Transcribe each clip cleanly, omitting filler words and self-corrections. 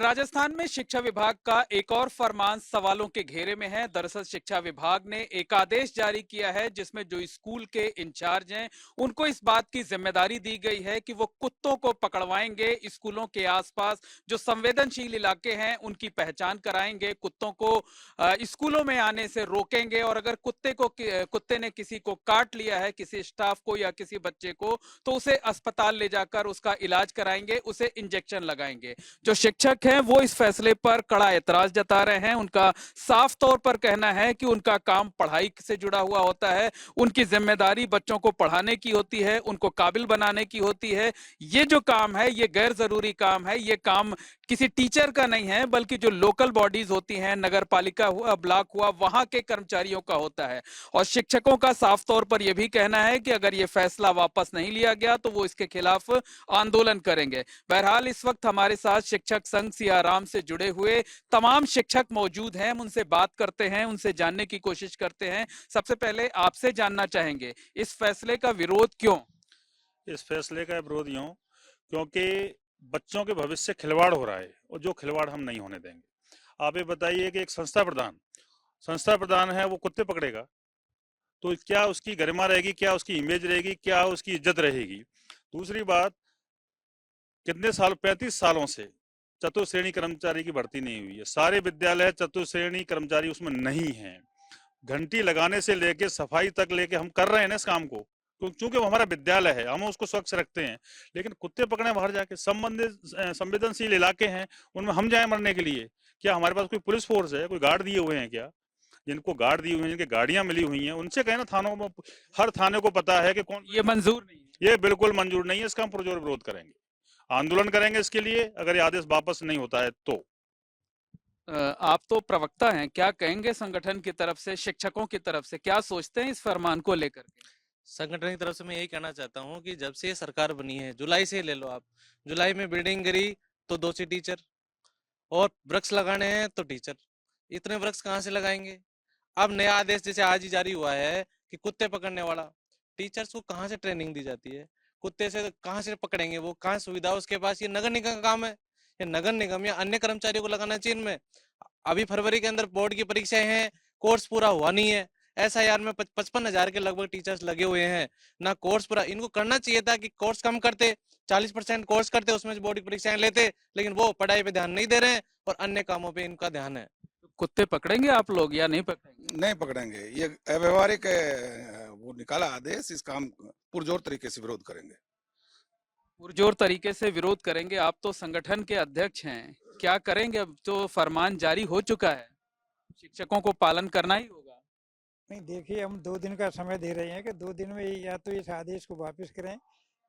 राजस्थान में शिक्षा विभाग का एक और फरमान सवालों के घेरे में है। दरअसल शिक्षा विभाग ने एक आदेश जारी किया है जिसमें जो स्कूल के इंचार्ज हैं उनको इस बात की जिम्मेदारी दी गई है कि वो कुत्तों को पकड़वाएंगे, स्कूलों के आसपास जो संवेदनशील इलाके हैं उनकी पहचान कराएंगे, कुत्तों को स्कूलों में आने से रोकेंगे और अगर कुत्ते ने किसी को काट लिया है, किसी स्टाफ को या किसी बच्चे को, तो उसे अस्पताल ले जाकर उसका इलाज कराएंगे, उसे इंजेक्शन लगाएंगे। जो शिक्षक हैं वो इस फैसले पर कड़ा एतराज जता रहे हैं। उनका साफ तौर पर कहना है कि उनका काम पढ़ाई से जुड़ा हुआ होता है, उनकी जिम्मेदारी बच्चों को पढ़ाने की होती है, उनको काबिल बनाने की होती है। ये जो काम है ये गैर जरूरी काम है, ये काम किसी टीचर का नहीं है बल्कि जो लोकल बॉडीज होती हैं, नगर पालिका हुआ, ब्लॉक हुआ, वहां के कर्मचारियों का होता है। और शिक्षकों का साफ तौर पर यह भी कहना है कि अगर ये फैसला वापस नहीं लिया गया तो वो इसके खिलाफ आंदोलन करेंगे। बहरहाल इस वक्त हमारे साथ शिक्षक संघ सियाराम से जुड़े हुए तमाम शिक्षक मौजूद हैं, हम उनसे बात करते हैं, उनसे जानने की कोशिश करते हैं। सबसे पहले आपसे जानना चाहेंगे इस फैसले का विरोध क्यों? इस फैसले का विरोध यूं क्योंकि बच्चों के भविष्य से खिलवाड़ हो रहा है और जो खिलवाड़ हम नहीं होने देंगे। आप ये बताइए कि एक संस्था प्रधान है, वो कुत्ते पकड़ेगा तो क्या उसकी गरिमा रहेगी, क्या उसकी इमेज रहेगी, क्या उसकी इज्जत रहेगी? दूसरी बात, कितने साल, 35 सालों से चतुर्थ श्रेणी कर्मचारी की भर्ती नहीं हुई है। सारे विद्यालय चतुर्थ श्रेणी कर्मचारी उसमें नहीं है। घंटी लगाने से लेके सफाई तक लेके हम कर रहे हैं ना इस काम को, क्योंकि वो हमारा विद्यालय है, हम उसको स्वच्छ रखते हैं। लेकिन कुत्ते पकड़े बाहर जाके, संवेदनशील इलाके हैं, उनमें हम जाए मरने के लिए? क्या हमारे पास कोई पुलिस फोर्स है, कोई गार्ड दिए हुए हैं क्या? जिनको गार्ड दिए हुए हैं, जिनकी गाड़ियां मिली हुई हैं, उनसे कहें ना, थानों में, हर थाने को पता है कि कौन। ये मंजूर नहीं है। ये बिल्कुल मंजूर नहीं है, इसका हम पुरजोर विरोध करेंगे, आंदोलन करेंगे इसके लिए अगर ये आदेश वापस नहीं होता है तो। आप तो प्रवक्ता हैं, क्या कहेंगे संगठन की तरफ से, शिक्षकों की तरफ से क्या सोचते हैं इस फरमान को लेकर के? संगठन की तरफ से मैं यही कहना चाहता हूँ कि जब से ये सरकार बनी है, जुलाई से ले लो आप, जुलाई में बिल्डिंग गिरी तो 2 से टीचर, और वृक्ष लगाने हैं तो टीचर, इतने वृक्ष कहाँ से लगाएंगे? अब नया आदेश जैसे आज ही जारी हुआ है कि कुत्ते पकड़ने वाला, टीचर्स को कहाँ से ट्रेनिंग दी जाती है? कुत्ते से कहाँ से पकड़ेंगे? वो कहाँ सुविधा उसके पास? ये नगर निगम का काम है, ये नगर निगम या अन्य कर्मचारियों को लगाना चाहिए इनमें। अभी फरवरी के अंदर बोर्ड की परीक्षाएं हैं, कोर्स पूरा हुआ नहीं है। SIR में 55,000 के लगभग टीचर्स लगे हुए हैं, ना कोर्स पूरा। इनको करना चाहिए था कि कोर्स कम करते, 40% कोर्स करते, उसमें बोर्ड की परीक्षाएं लेते, लेकिन वो पढ़ाई पे ध्यान नहीं दे रहे हैं और अन्य कामों पे इनका ध्यान है। कुत्ते पकड़ेंगे आप लोग या नहीं पकड़ेंगे? नहीं पकड़ेंगे, ये अव्यवहारिक वो निकाला आदेश, इस काम पुरजोर तरीके से विरोध करेंगे। पुरजोर तरीके से विरोध करेंगे। आप तो संगठन के अध्यक्ष हैं, क्या करेंगे? अब तो फरमान जारी हो चुका है, शिक्षकों को पालन करना ही होगा। नहीं, देखिए, हम 2 दिन का समय दे रहे हैं कि 2 दिन में या तो इस आदेश को वापस करें,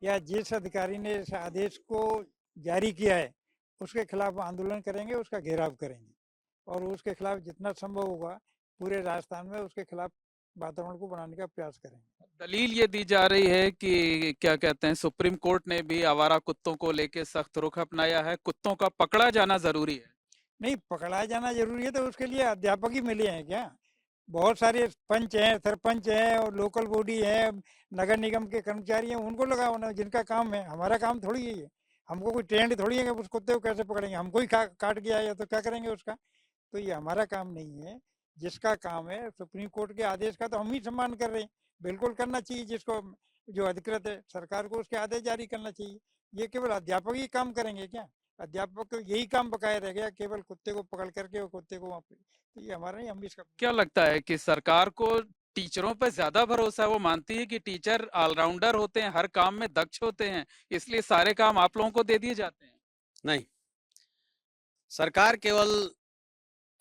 या जिस अधिकारी ने इस आदेश को जारी किया है उसके खिलाफ आंदोलन करेंगे, उसका घेराव करेंगे और उसके खिलाफ जितना संभव होगा पूरे राजस्थान में उसके खिलाफ वातावरण को बनाने का प्रयास करेंगे। दलील ये दी जा रही है कि क्या कहते हैं, सुप्रीम कोर्ट ने भी आवारा कुत्तों को लेके सख्त रुख अपनाया है, कुत्तों का पकड़ा जाना जरूरी है। नहीं, पकड़ाया जाना जरूरी है तो उसके लिए अध्यापक ही मिले हैं क्या? बहुत सारे पंच हैं, सरपंच हैं और लोकल बॉडी है, नगर निगम के कर्मचारी हैं, उनको लगाओ ना, जिनका काम है। हमारा काम थोड़ी है ये, हमको कोई ट्रेंड थोड़ी है कि उस कुत्ते को कैसे पकड़ेंगे, हमको ही काट गया है तो क्या करेंगे उसका? तो ये हमारा काम नहीं है। जिसका काम है, सुप्रीम कोर्ट के आदेश का तो हम ही सम्मान कर रहे हैं, बिल्कुल करना चाहिए। जिसको जो अधिकृत है सरकार को उसके आदेश जारी करना चाहिए। ये केवल अध्यापक ही काम करेंगे क्या? अध्यापक को यही काम बकाया रह गया, केवल कुत्ते को पकड़ करके और कुत्ते को वहाँ पे। तो ये हमारा नहीं, हम भी इसका। क्या लगता है कि सरकार को टीचरों पर ज्यादा भरोसा है? वो मानती है कि टीचर ऑलराउंडर होते हैं, हर काम में दक्ष होते हैं, इसलिए सारे काम आप लोगों को दे दिए जाते हैं? नहीं, सरकार केवल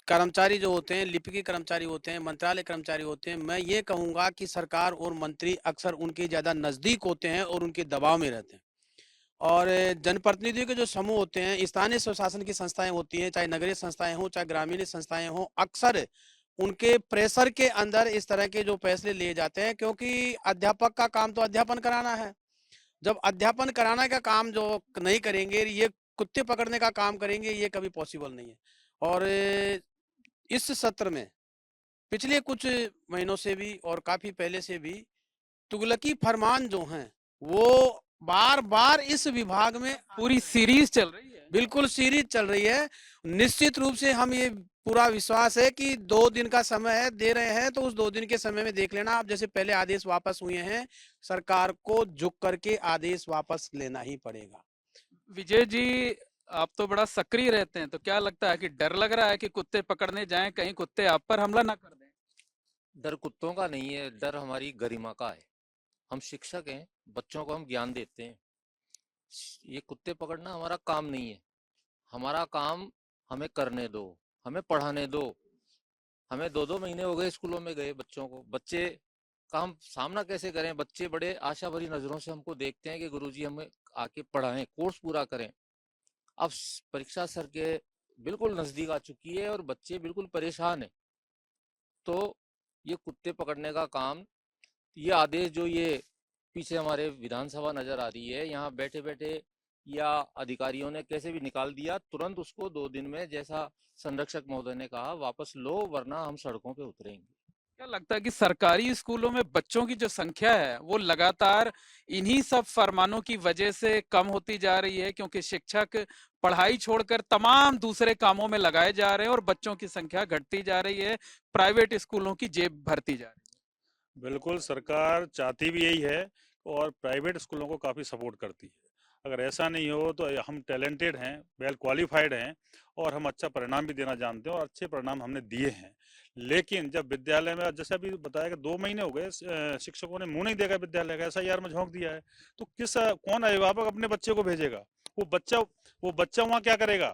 कर्मचारी जो होते हैं, लिपिकी कर्मचारी होते हैं, मंत्रालय कर्मचारी होते हैं, मैं ये कहूंगा कि सरकार और मंत्री अक्सर उनके ज्यादा नजदीक होते हैं और उनके दबाव में रहते हैं। और जनप्रतिनिधियों के जो समूह होते हैं, स्थानीय स्वशासन की संस्थाएं होती हैं, चाहे नगरीय संस्थाएं हों, चाहे ग्रामीण संस्थाएं हों, अक्सर उनके प्रेशर के अंदर इस तरह के जो फैसले लिए जाते हैं, क्योंकि अध्यापक का काम तो अध्यापन कराना है। जब अध्यापन कराना का काम जो नहीं करेंगे, ये कुत्ते पकड़ने का काम करेंगे, ये कभी पॉसिबल नहीं है। और इस सत्र में पिछले कुछ महीनों से भी और काफी पहले से भी तुगलकी फरमान जो हैं वो बार बार इस विभाग में पूरी सीरीज चल रही है। बिल्कुल सीरीज चल रही है। निश्चित रूप से हम ये पूरा विश्वास है कि 2 दिन का समय है, दे रहे हैं तो उस 2 दिन के समय में देख लेना आप। जैसे पहले आदेश वापस हुए हैं, सरकार को झुक करके आदेश वापस लेना ही पड़ेगा। विजय जी, आप तो बड़ा सक्रिय रहते हैं, तो क्या लगता है कि डर लग रहा है कि कुत्ते पकड़ने जाएं, कहीं कुत्ते आप पर हमला ना कर दें? डर कुत्तों का नहीं है, डर हमारी गरिमा का है। हम शिक्षक हैं, बच्चों को हम ज्ञान देते हैं। ये कुत्ते पकड़ना हमारा काम नहीं है। हमारा काम हमें करने दो, हमें पढ़ाने दो। हमें 2-2 महीने हो गए स्कूलों में गए बच्चों को। बच्चे का हम सामना कैसे करें? बच्चे बड़े आशा भरी नजरों से हमको देखते हैं कि गुरुजी हमें आके पढ़ाएं, कोर्स पूरा करें। अब परीक्षा सर के बिल्कुल नजदीक आ चुकी है और बच्चे बिल्कुल परेशान है। तो ये कुत्ते पकड़ने का काम, ये आदेश जो ये पीछे हमारे विधानसभा नजर आ रही है, यहाँ बैठे बैठे या अधिकारियों ने कैसे भी निकाल दिया, तुरंत उसको 2 दिन में, जैसा संरक्षक महोदय ने कहा, वापस लो, वरना हम सड़कों पे उतरेंगे। क्या लगता है कि सरकारी स्कूलों में बच्चों की जो संख्या है वो लगातार इन्हीं सब फरमानों की वजह से कम होती जा रही है, क्योंकि शिक्षक पढ़ाई छोड़कर तमाम दूसरे कामों में लगाए जा रहे हैं और बच्चों की संख्या घटती जा रही है, प्राइवेट स्कूलों की जेब भरती जा रही है? बिल्कुल सरकार चाहती भी यही है और प्राइवेट स्कूलों को काफ़ी सपोर्ट करती है। अगर ऐसा नहीं हो तो हम टैलेंटेड हैं, वेल क्वालिफाइड हैं और हम अच्छा परिणाम भी देना जानते हैं और अच्छे परिणाम हमने दिए हैं। लेकिन जब विद्यालय में, जैसे अभी बताया कि 2 महीने हो गए, शिक्षकों ने मुंह नहीं देखा विद्यालय का, एसआईआर में झोंक दिया है, तो कौन अभिभावक अपने बच्चे को भेजेगा? वो बच्चा वो बच्चा वहाँ क्या करेगा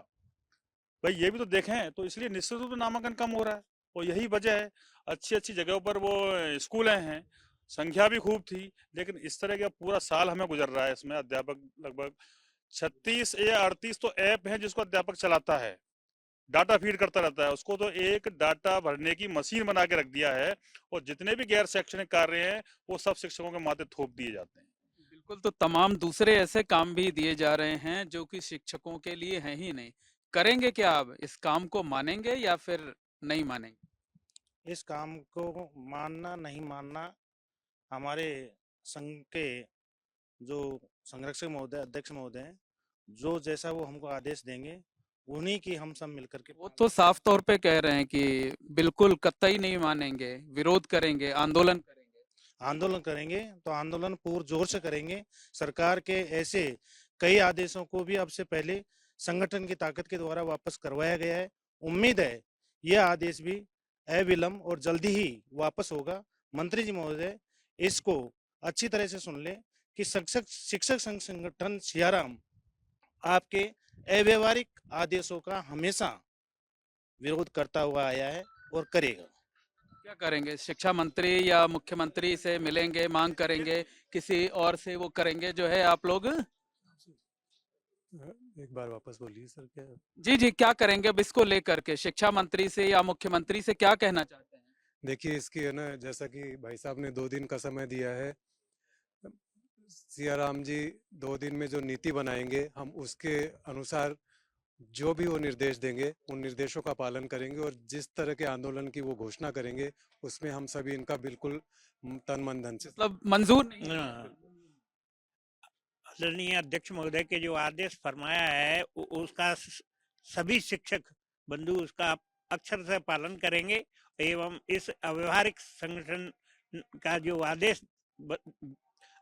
भाई? ये भी तो देखें। तो इसलिए निश्चित रूप से नामांकन कम हो रहा है और यही वजह है। अच्छी अच्छी जगहों पर वो स्कूल हैं, संख्या भी खूब थी, लेकिन इस तरह का पूरा साल हमें गुजर रहा है। इसमें अध्यापक लगभग 36 या 38 तो ऐप है जिसको अध्यापक चलाता है, डाटा फीड करता रहता है। उसको तो एक डाटा भरने की मशीन बना के रख दिया है और जितने भी गैर शैक्षणिक कार्य हैं वो सब शिक्षकों के माथे थोप दिए जाते हैं। बिल्कुल, तो तमाम दूसरे ऐसे काम भी दिए जा रहे हैं जो कि शिक्षकों के लिए हैं ही नहीं। करेंगे क्या आप? इस काम को मानेंगे या फिर नहीं मानेंगे? इस काम को मानना नहीं मानना हमारे संघ के जो संरक्षक महोदय, अध्यक्ष महोदय हैं, जो जैसा वो हमको आदेश देंगे उन्हीं की हम सब मिलकर के वो तो साफ तौर पे कह रहे हैं कि बिल्कुल कतई नहीं मानेंगे, विरोध करेंगे, आंदोलन करेंगे। आंदोलन करेंगे। तो आंदोलन पूर्ण जोर से करेंगे। सरकार के ऐसे कई आदेशों को भी अब से पहले संगठन की ताकत के द्वारा वापस करवाया गया है। उम्मीद है यह आदेश भी अविलंब और जल्दी ही वापस होगा। मंत्री जी महोदय इसको अच्छी तरह से सुन ले कि शिक्षक संघ संगठन सियाराम आपके अव्यवहारिक आदेशों का हमेशा विरोध करता हुआ आया है और करेगा। क्या करेंगे? शिक्षा मंत्री या मुख्यमंत्री से मिलेंगे, मांग करेंगे, किसी और से वो करेंगे जो है आप लोग? एक बार वापस बोलिए सर। क्या जी जी, क्या करेंगे अब इसको लेकर के? शिक्षा मंत्री से या मुख्यमंत्री से क्या कहना चाहते हैं? देखिए, इसकी है ना, जैसा कि भाई साहब ने 2 दिन का समय दिया है, सियाराम जी 2 दिन में जो नीति बनाएंगे हम उसके अनुसार जो भी वो निर्देश देंगे उन निर्देशों का पालन करेंगे और जिस तरह के आंदोलन की वो घोषणा करेंगे उसमें हम सभी इनका बिल्कुल तन मन धन से मतलब मंजूर नहीं है? आदरणीय अध्यक्ष महोदय के जो आदेश फरमाया है उसका सभी शिक्षक बंधु उसका अक्षर से पालन करेंगे एवं इस अव्यवहारिक संगठन का जो आदेश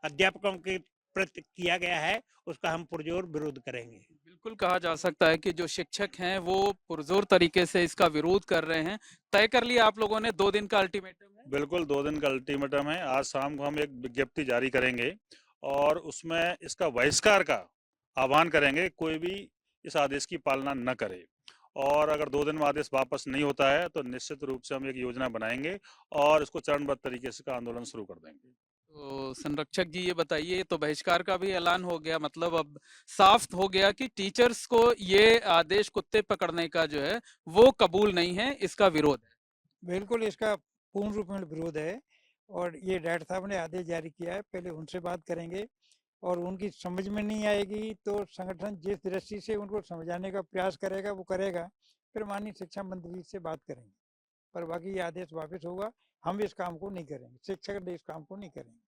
अध्यापकों के प्रति किया गया है उसका हम पुरजोर विरोध करेंगे। बिल्कुल कहा जा सकता है कि जो शिक्षक हैं वो पुरजोर तरीके से इसका विरोध कर रहे हैं। तय कर लिया आप लोगों ने 2 दिन का अल्टीमेटम है? बिल्कुल 2 दिन का अल्टीमेटम है। आज शाम को हम एक विज्ञप्ति जारी करेंगे और उसमें इसका बहिष्कार का आह्वान करेंगे, कोई भी इस आदेश की पालना न करे। और अगर 2 दिन में आदेश वापस नहीं होता है तो निश्चित रूप से हम एक योजना बनाएंगे और इसको चरणबद्ध तरीके से का आंदोलन शुरू कर देंगे। तो संरक्षक जी ये बताइए, तो बहिष्कार का भी ऐलान हो गया, मतलब अब साफ हो गया कि टीचर्स को ये आदेश कुत्ते पकड़ने का जो है वो कबूल नहीं है, इसका विरोध है? बिल्कुल इसका पूर्ण रूप में विरोध है और ये डायरेक्टर साहब ने आदेश जारी किया है, पहले उनसे बात करेंगे और उनकी समझ में नहीं आएगी तो संगठन जिस दृष्टि से उनको समझाने का प्रयास करेगा वो करेगा, फिर माननीय शिक्षा मंत्री से बात करेंगे। पर बाकी ये आदेश वापस होगा, हम इस काम को नहीं करेंगे, शिक्षक इस काम को नहीं करेंगे।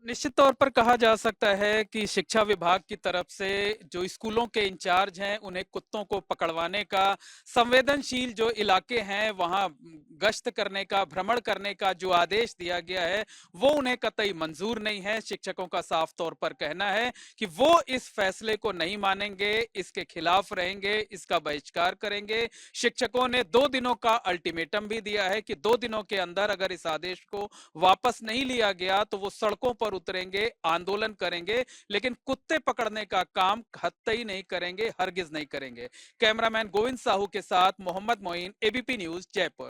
निश्चित तौर पर कहा जा सकता है कि शिक्षा विभाग की तरफ से जो स्कूलों के इंचार्ज हैं उन्हें कुत्तों को पकड़वाने का, संवेदनशील जो इलाके हैं वहां गश्त करने का, भ्रमण करने का जो आदेश दिया गया है वो उन्हें कतई मंजूर नहीं है। शिक्षकों का साफ तौर पर कहना है कि वो इस फैसले को नहीं मानेंगे, इसके खिलाफ रहेंगे, इसका बहिष्कार करेंगे। शिक्षकों ने 2 दिनों का अल्टीमेटम भी दिया है कि 2 दिनों के अंदर अगर इस आदेश को वापस नहीं लिया गया तो वो सड़कों पर उतरेंगे, आंदोलन करेंगे, लेकिन कुत्ते पकड़ने का काम कतई नहीं करेंगे, हरगिज नहीं करेंगे। कैमरामैन गोविंद साहू के साथ मोहम्मद मोइन, एबीपी न्यूज, जयपुर।